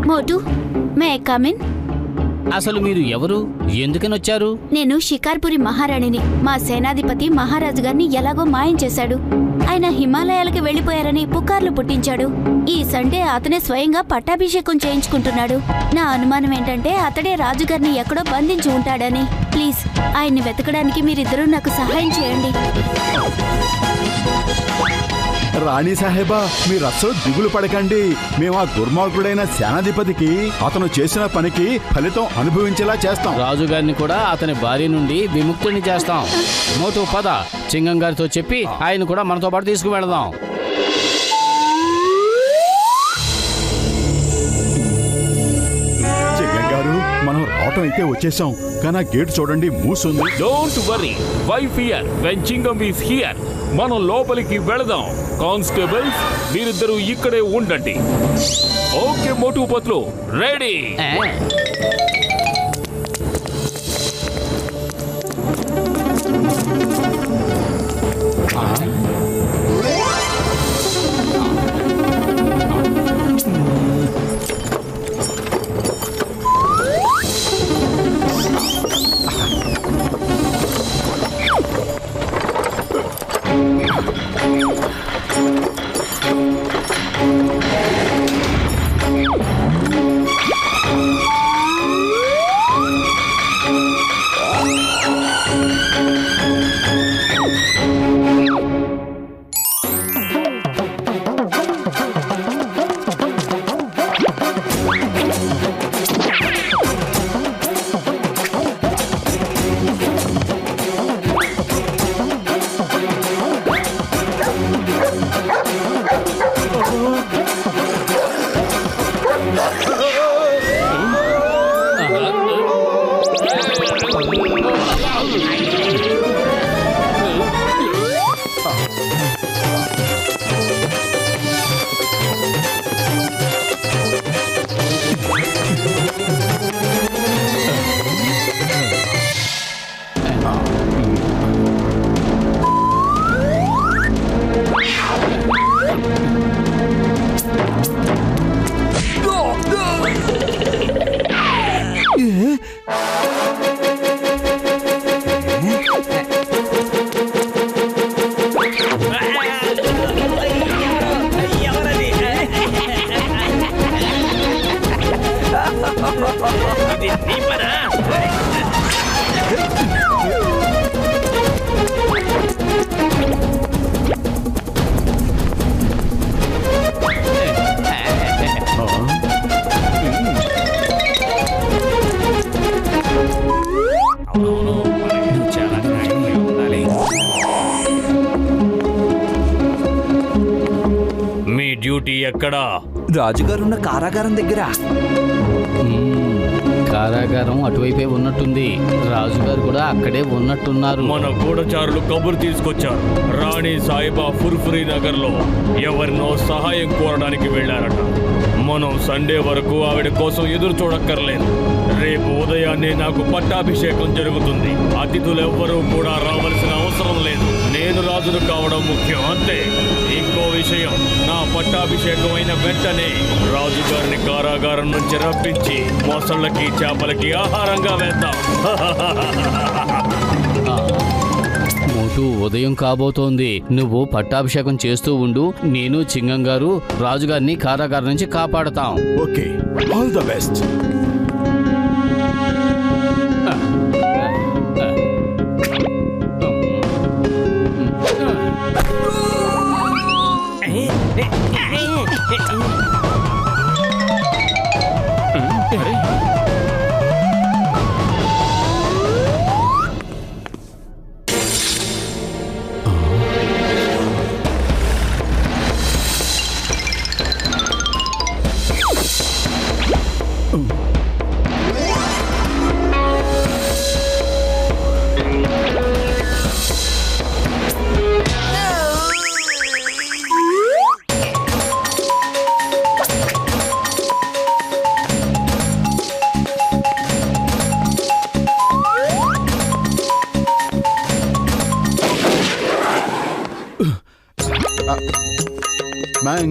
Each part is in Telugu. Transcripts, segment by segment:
Motu, may I come in? అసలు మీరు ఎవరు? ఎందుకని వచ్చారు? నేను షికార్పురి మహారాణిని. మా సేనాధిపతి మహారాజు గారిని ఎలాగో మాయం చేశాడు. ఆయన హిమాలయాలకి వెళ్లిపోయారని పుకార్లు పుట్టించాడు. ఈ సండే అతనే స్వయంగా పట్టాభిషేకం చేయించుకుంటున్నాడు. నా అనుమానం ఏంటంటే అతడే రాజుగారిని ఎక్కడో బంధించి ఉంటాడని. ప్లీజ్ ఆయన్ని వెతకడానికి మీరిద్దరూ నాకు సహాయం చేయండి. రాణి సాహెబా, మీరు అస్సలు దిగులు పడకండి. మేము ఆ దుర్మార్గుడైన సేనాధిపతికి అతను చేసిన పనికి ఫలితం అనుభవించేలా చేస్తాం. రాజుగారిని కూడా అతని భార్య నుండి విముక్తిని చేస్తాం. మోటు పద, చింగం గారితో చెప్పి ఆయన కూడా మనతో పాటు తీసుకువెళదాం. చింగం గారు, మనం రావటం అయితే వచ్చేసాం, కానీ ఆ గేట్ చూడండి మూసుంది. Don't worry, why fear when Chingam is here. మనం లోపలికి వెళదాం. కానిస్టేబుల్స్, మీరిద్దరూ ఇక్కడే ఉండండి. Okay Motu Patlu, ready. మీ డ్యూటీ ఎక్కడా? రాజుగారున్న కారాగారం దగ్గర. కారాగారం అటువైపే ఉన్నట్టుంది. రాజుగారు కూడా అక్కడే ఉన్నట్టున్నారు. మన గూఢచారులు కబురు తీసుకొచ్చారు. రాణి సాయిబా ఫుర్ఫురీ నగర్ లో ఎవరినో సహాయం కోరడానికి వెళ్లారట. మనం సండే వరకు ఆవిడ కోసం ఎదురు చూడక్కర్లేదు. రేపు ఉదయాన్నే నాకు పట్టాభిషేకం జరుగుతుంది. అతిథులెవ్వరూ కూడా రావాల్సిన అవసరం లేదు. నేను రాజును కావడం ముఖ్యం, అంతే. ఇంకో విషయం, నా పట్టాభిషేకం అయిన వెంటనే రాజుగారిని కారాగారం నుంచి రప్పించి మొసళ్ళకి చేపలకి ఆహారంగా వేద్దాం. మోటు, ఉదయం కాబోతోంది. నువ్వు పట్టాభిషేకం చేస్తూ ఉండు. నేను చింగం గారు రాజుగారిని కారాగారం నుంచి కాపాడతాం. Okay, all the best.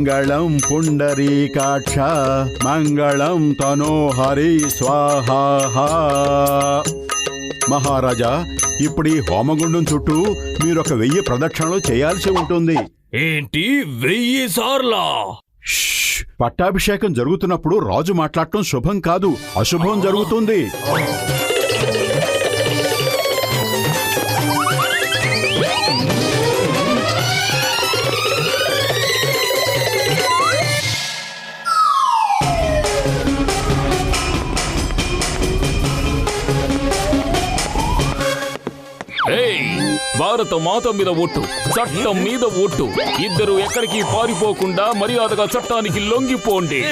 మంగళం పుండరీకాక్ష మంగళం తనోహరి స్వాహా. మహారాజా, ఇప్పుడు ఈ హోమగుండం చుట్టూ మీరొక 1000 ప్రదక్షిణలు చేయాల్సి ఉంటుంది. ఏంటి 1000 సార్లా? పట్టాభిషేకం జరుగుతున్నప్పుడు రాజు మాట్లాడటం శుభం కాదు, అశుభం జరుగుతుంది. భారత మాత మీద ఒట్టు, చట్టం మీద ఒట్టు. ఇద్దరు ఎక్కడికి పారిపోకుండా మర్యాదగా చట్టానికి లొంగిపోండి.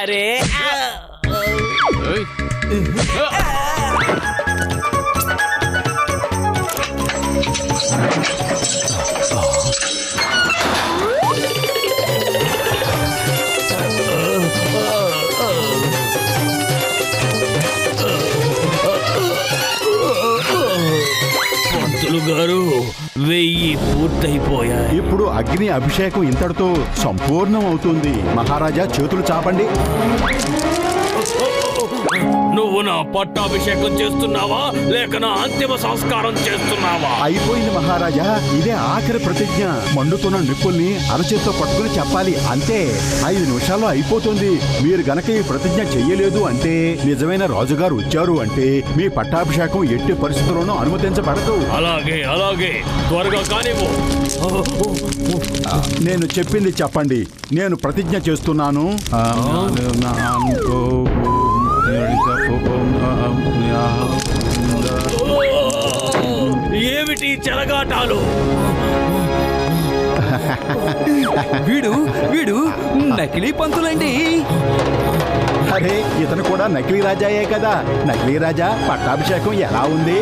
అరే పంతులు గారు 1000 పూర్తయిపోయాయి. ఇప్పుడు అగ్ని అభిషేకం ఇంతటితో సంపూర్ణం అవుతుంది. మహారాజా, చేతులు చాపండి. నువ్వు నా పట్టాభిషేకం చేస్తున్నావా లేక నా అంతిమ సంస్కారం చేస్తున్నావా? అయిపోయింది మహారాజా, ఇదే ఆఖరి ప్రతిజ్ఞ. మండుతున్న నిప్పుల్ని అరచేత్తో పట్టుకుని చెప్పాలి, అంతే. 5 నిమిషాల్లో అయిపోతుంది. మీరు గనక ఈ ప్రతిజ్ఞ చెయ్యలేదు అంటే, నిజమైన రాజుగారు వచ్చారు అంటే మీ పట్టాభిషేకం ఎట్టి పరిస్థితుల్లోనూ అనుమతించబడదు. అలాగే అలాగే, త్వరగా కానివ్వు. నేను చెప్పింది చెప్పండి. నేను ప్రతిజ్ఞ చేస్తున్నాను. ఏమిటి చెలగాటాలు? వీడు నకిలీ పంతులండి. అరే, ఇతను కూడా నకిలీ రాజాయే కదా. నకిలీ రాజా, పట్టాభిషేకం ఎలా ఉంది?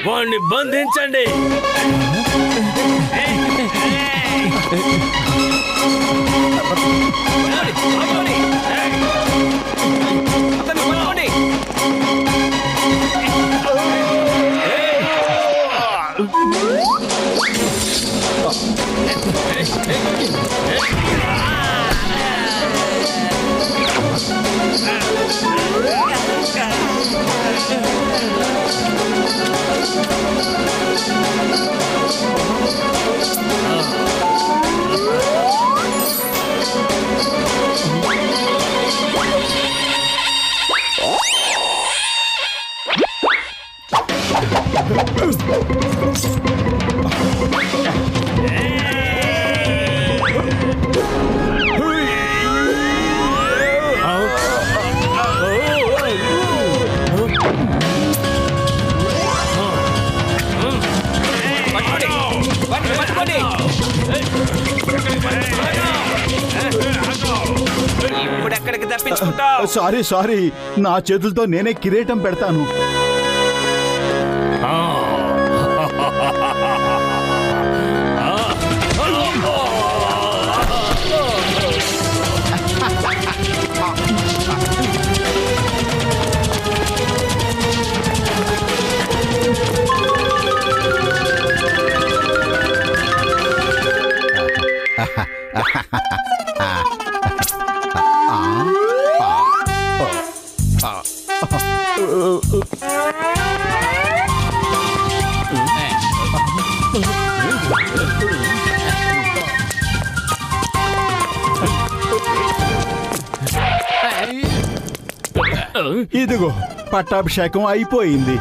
వాణ్ణి బంధించండి. ఇప్పుడు ఎక్కడికి తప్పించుకుంటావు? సారీ, నా చేతులతో నేనే కిరీటం పెడతాను. ఇదిగో, పట్టాభిషేకం అయిపోయింది.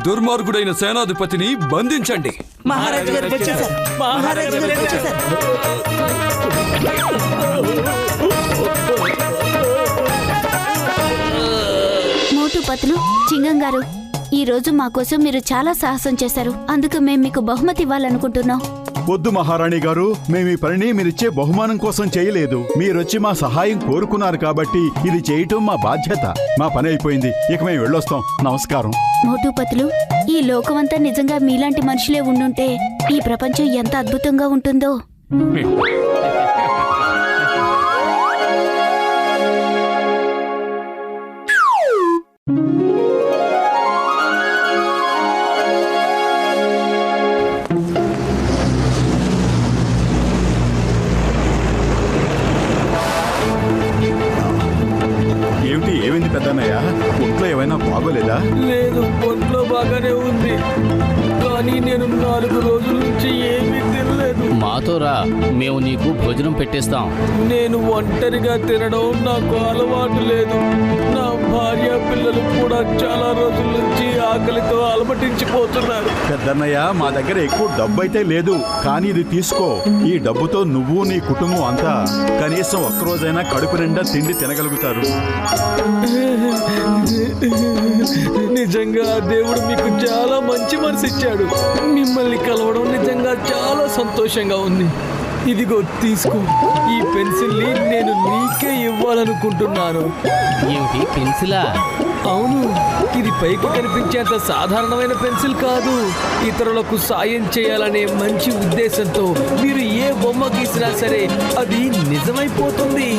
దుర్మార్గుడైన సేనాధిపతిని బంధించండి. మహారాజు గారు వచ్చేసారు. మహారాజు గారు వచ్చేసారు. మోటు పతులు, చింగం గారు, ఈ రోజు మా కోసం మీరు చాలా సాహసం చేశారు. అందుకు మేము మీకు బహుమతి ఇవ్వాలనుకుంటున్నాం. వద్దు మహారాణి గారు, మేము ఈ పనిని మీరిచ్చే బహుమానం కోసం చేయలేదు. మీరొచ్చి మా సహాయం కోరుకున్నారు కాబట్టి ఇది చేయటం మా బాధ్యత. మా పని అయిపోయింది, ఇక మేము వెళ్ళొస్తాం. నమస్కారం. మోటు పతులు, ఈ లోకమంతా నిజంగా మీలాంటి మనుషులే ఉండుంటే ఈ ప్రపంచం ఎంత అద్భుతంగా ఉంటుందో. ఏమైంది పెద్దన్నయ్య? ఒంట్లో ఏమైనా బాగోలేదా? లేదు, ఒంట్లో బాగానే ఉంది, కానీ నేను 4 రోజుల నుంచి ఏమీ తినలేదు. మాతో రా, మేము నీకు భోజనం పెట్టేస్తాం. నేను ఒంటరిగా తినడం నాకు అలవాటు లేదు. నా భార్య పిల్లలు కూడా చాలా రోజుల నుంచి ఆకలితో అలమటించిపోతున్నారు. పెద్దన్నయ్య, మా దగ్గర ఎక్కువ డబ్బు అయితే లేదు, కానీ ఇది తీసుకో. ఈ డబ్బుతో నువ్వు నీ కుటుంబం అంతా కనీసం ఒక్కరోజైనా కడుపు నిండా తిండి తినగలుగుతారు. నిజంగా దేవుడు మీకు చాలా మంచి మనసు ఇచ్చాడు. మిమ్మల్ని కలవడం నిజంగా చాలా సంతోషంగా ఉంది. ఇదిగో తీసుకో, ఈ పెన్సిల్ని నేను నీకే ఇవ్వాలనుకుంటున్నాను. ఏమిటి, పెన్సిలా? అవును, ఇది పైకి కనిపించేంత సాధారణమైన పెన్సిల్ కాదు. ఇతరులకు సాయం చేయాలనే మంచి ఉద్దేశంతో మీరు ఏ బొమ్మ గీసినా సరే అది నిజమైపోతుంది.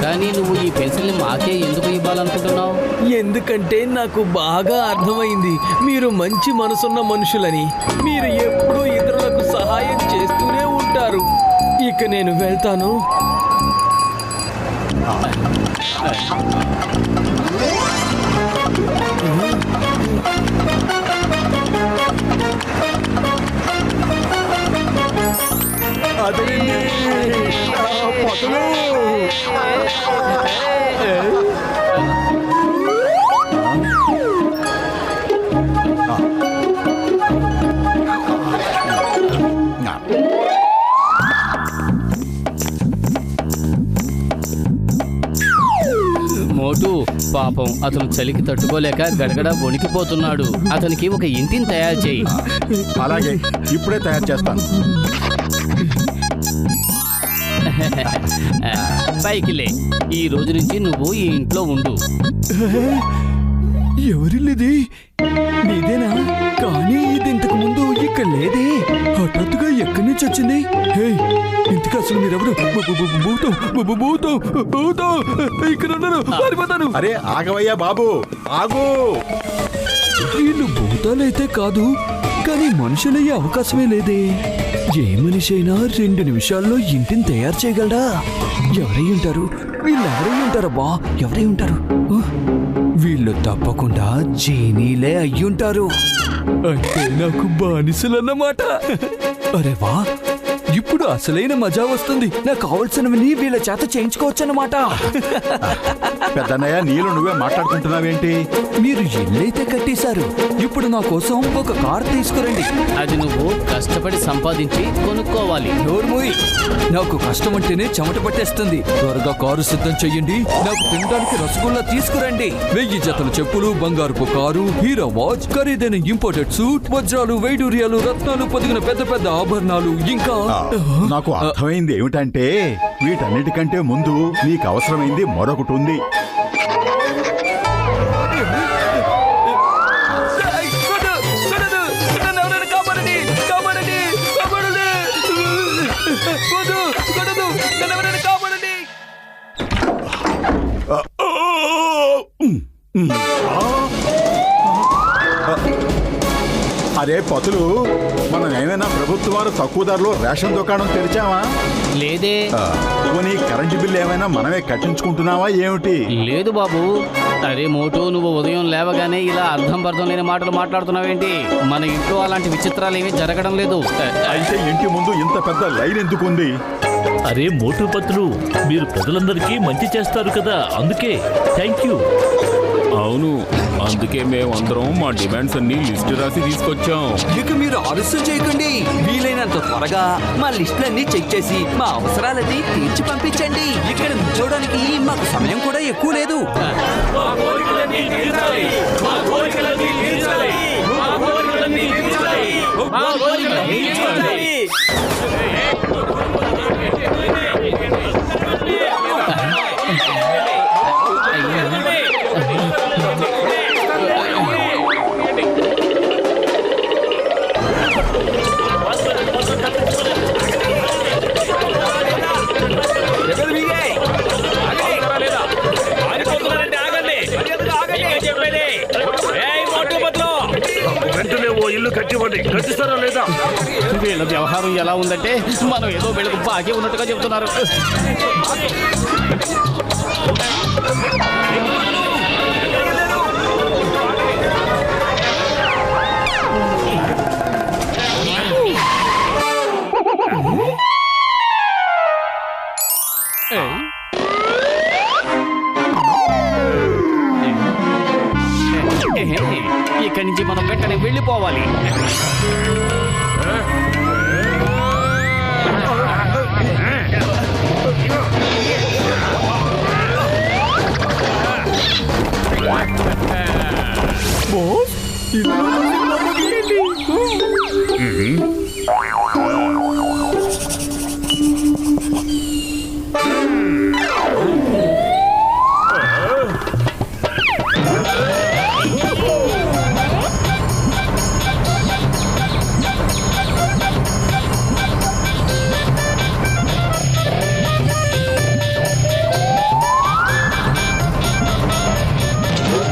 కానీ నువ్వు ఈ పెన్సిల్ని మాకే ఎందుకు ఇవ్వాలనుకుంటున్నావు? ఎందుకంటే నాకు బాగా అర్థమైంది, మీరు మంచి మనసున్న మనుషులని. మీరు ఎప్పుడూ ఇతరులకు సహాయం చేస్తూనే ఉంటారు. ఇక నేను వెళ్తాను. మోటు, పాపం అతను చలికి తట్టుకోలేక గడగడ వణికిపోతున్నాడు. అతనికి ఒక ఇంటిని తయారు చేయి. అలాగే, ఇప్పుడే తయారు చేస్తాను. పైకిలే, ఈ రోజు నుంచి నువ్వు ఈ ఇంట్లో ఉండు. ఎవరిల్లిది? నీదేనా? కానీ ఇది ఇంతకు ముందు ఇక్కడ లేదే. హఠాత్తుగా ఎక్కడి నుంచి వచ్చింది? హే, ఇంతకు అసలు మీరెవరు? ఇక్కడ ఉన్నారు, పారిపోతాను. అరే ఆగవయ్యా బాబు, ఆగు. వీళ్ళు భూతాలైతే కాదు, కానీ మనుషులయ్యే అవకాశమే లేదే. ఏ మనిషి అయినా 2 నిమిషాల్లో ఇంటిని తయారు చేయగలడా? ఎవరై ఉంటారు? వీళ్ళు ఎవరై ఉంటారబ్బా? ఎవరై ఉంటారు? వీళ్ళు తప్పకుండా జీనీలే అయ్యుంటారు. అంటే నాకు బానిసలన్నమాట. అరే వా, ఇప్పుడు అసలైన మజా వస్తుంది. నాకు కావలసినవని వీళ్ళ చేత చేయించుకోవచ్చన్నమాట. పెద్దన్నయ్య, నీళ్ళు నువ్వే మాట్లాడుకుంటున్నావేంటి? మీరు ఇల్లైతే కట్టేశారు, ఇప్పుడు నా కోసం ఒక కార్ తీసుకురండి. అది నువ్వు కష్టపడి సంపాదించి కొనుక్కోవాలి. నోర్మోయ్, నాకు కష్టం అంటేనే చెమట పట్టేస్తుంది. త్వరగా కారు సిద్ధం చెయ్యండి. నాకు తినడానికి రసగుల్లా తీసుకురండి. 1000 జతల చెప్పులు, బంగారుపు కారు, హీరో వాచ్, ఖరీదైన ఇంపోర్టెడ్ సూట్, వజ్రాలు, వైడూర్యాలు, రత్నాలు పొదిగిన పెద్ద పెద్ద ఆభరణాలు, ఇంకా నాకు అర్థమైంది ఏమిటంటే, వీటన్నిటికంటే ముందు నీకు అవసరమైంది మరొకటి ఉంది. అరే పతులు, మనం ఏమైనా ప్రభుత్వాలు తక్కువ ధరలో రేషన్ దుకాణం తెరిచావా? లేదే. నీ కరెంటు బిల్లు ఏమైనా మనమే కట్టించుకుంటున్నావా ఏమిటి? లేదు బాబు. అరే మోటు, నువ్వు ఉదయం లేవగానే ఇలా అర్థం పర్థం లేని మాటలు మాట్లాడుతున్నావేంటి? మన ఇంట్లో అలాంటి విచిత్రాలు ఏమీ జరగడం లేదు. అయితే ఇంటి ముందు ఇంత పెద్ద లైన్ ఎందుకుంది? అరే మోటు పత్రులు, మీరు ప్రజలందరికీ మంచి చేస్తారు కదా, అందుకే. Thank you. అవును, అందుకే మేమందరం మా డిమాండ్స్ అన్ని లిస్ట్ రాసి తీసుకొచ్చాం. ఇక మీరు ఆలస్యం చేయకండి. వీలైనంత త్వరగా మా లిస్టులన్నీ చెక్ చేసి మా అవసరాలన్నీ తీర్చి పంపించండి. ఇక్కడ నిల్చోడానికి మాకు సమయం కూడా ఎక్కువ లేదు. వెంటనే ఓ ఇల్లు కట్టివ్వండి. కట్టిస్తారా లేదా? వీళ్ళ వ్యవహారం ఎలా ఉందంటే మనం ఏదో వీళ్ళకు బాగా ఉన్నట్టుగా చెబుతున్నారు. ఇక్కడి నుంచి మనం వెంటనే వెళ్ళిపోవాలి.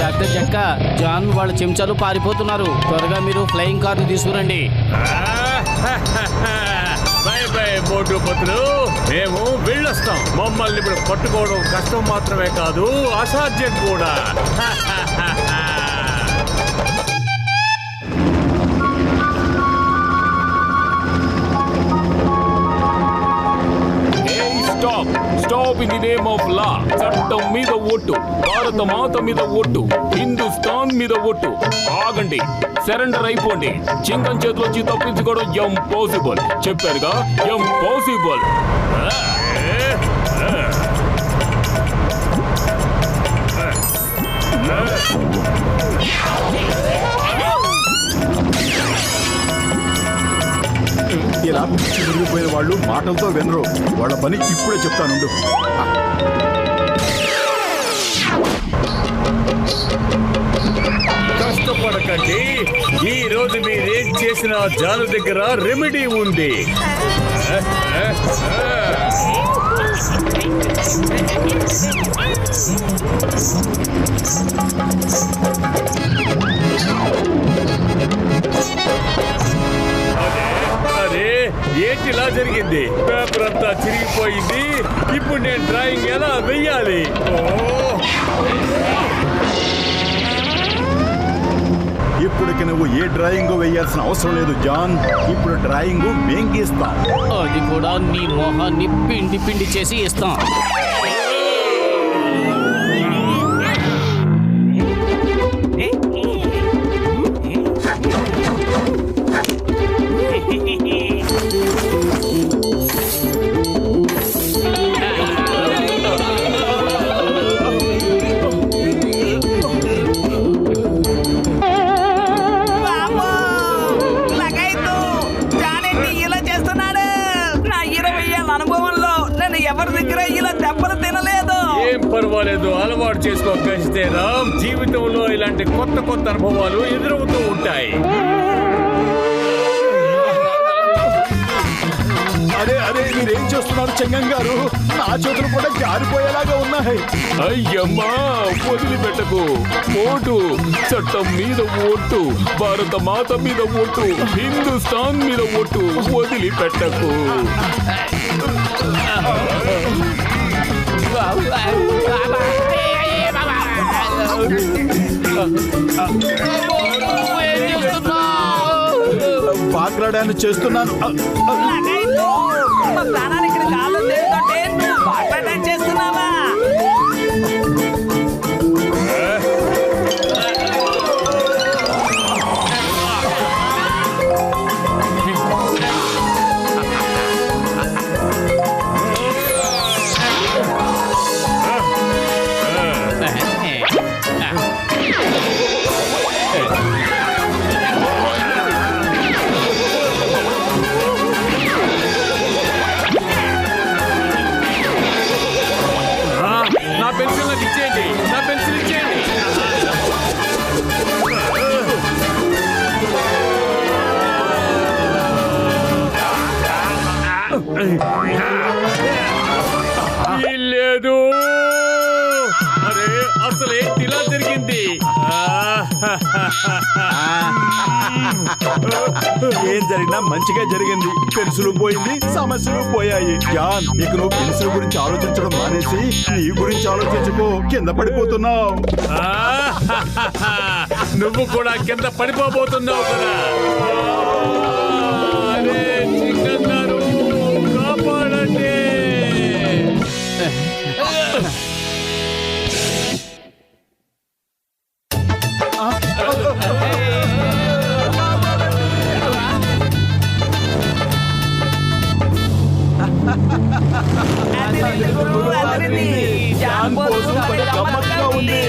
డాక్టర్ జక్క, జాన్ వాళ్ళ చెంచాలు పారిపోతున్నారు. త్వరగా మీరు ఫ్లయింగ్ కార్డు తీసుకురండి. బై బై మోటు పత్రులు, మేము వెళ్ళొస్తాం. మమ్మల్ని ఇప్పుడు పట్టుకోవడం కష్టం మాత్రమే కాదు, అసాధ్యం కూడా. Stop in the name of law. చట్టం మీద ఓటు, భారత మాత మీద ఓటు, హిందుస్థాన్ మీద ఓటు. ఆగండి, సరెండర్ అయిపోండి. చింగం చేతిలోంచి తప్పించుకోవడం ఇంపాసిబుల్. చెప్పారుగా, ఇంపాసిబుల్. ఇలా పిచ్చి మురిగిపోయిన వాళ్ళు మాటలతో వినరు. వాళ్ళ పని ఇప్పుడే చెప్తానుండు. కష్టపడకండి. ఈ రోజు మీరేం చేసిన జాను దగ్గర రెమెడీ ఉంది. అరే, ఏంటిలా జరిగింది? పేపర్ అంతా చిరిగిపోయింది. ఇప్పుడు నేను డ్రాయింగ్ ఎలా వెయ్యాలి? ఇప్పటికి నువ్వు ఏ డ్రాయింగ్ వేయాల్సిన అవసరం లేదు జాన్. ఇప్పుడు డ్రాయింగ్ మేం గీస్తాం. అది కూడా నీ మొహాన్ని పిండి పిండి చేసి ఇస్తాం. ఏం పర్వాలేదు, అలవాటు చేసుకో రామ్. జీవితంలో ఇలాంటి కొత్త కొత్త అనుభవాలు ఎదురవుతూ ఉంటాయి. అరే అరే, మీరేం చేస్తున్నారు చెంగం గారు? నా చేతులు కూడా జారిపోయేలాగా ఉన్నాయి. అయ్యమ్మా, వదిలిపెట్టకు. ఓటు, చట్టం మీద ఓటు, భారత మాత మీద ఓటు, హిందుస్థాన్ మీద ఓటు. వదిలిపెట్టకు. పాకలాడాన్ని చేస్తున్నాను. ఏం జరిగినా మంచిగా జరిగింది. పెన్సిల్ పోయింది, సమస్యలు పోయాయి. జాన్, ఇక నువ్వు పెన్సిల్ గురించి ఆలోచించడం మానేసి నీ గురించి ఆలోచించుకో. కింద పడిపోతున్నావు. నువ్వు కూడా కింద పడిపోబోతున్నావు కదా. అరే, చింగం గారు, కాపాడండి. జాన్ కోసం గమ్మత్తుగా ఉంది.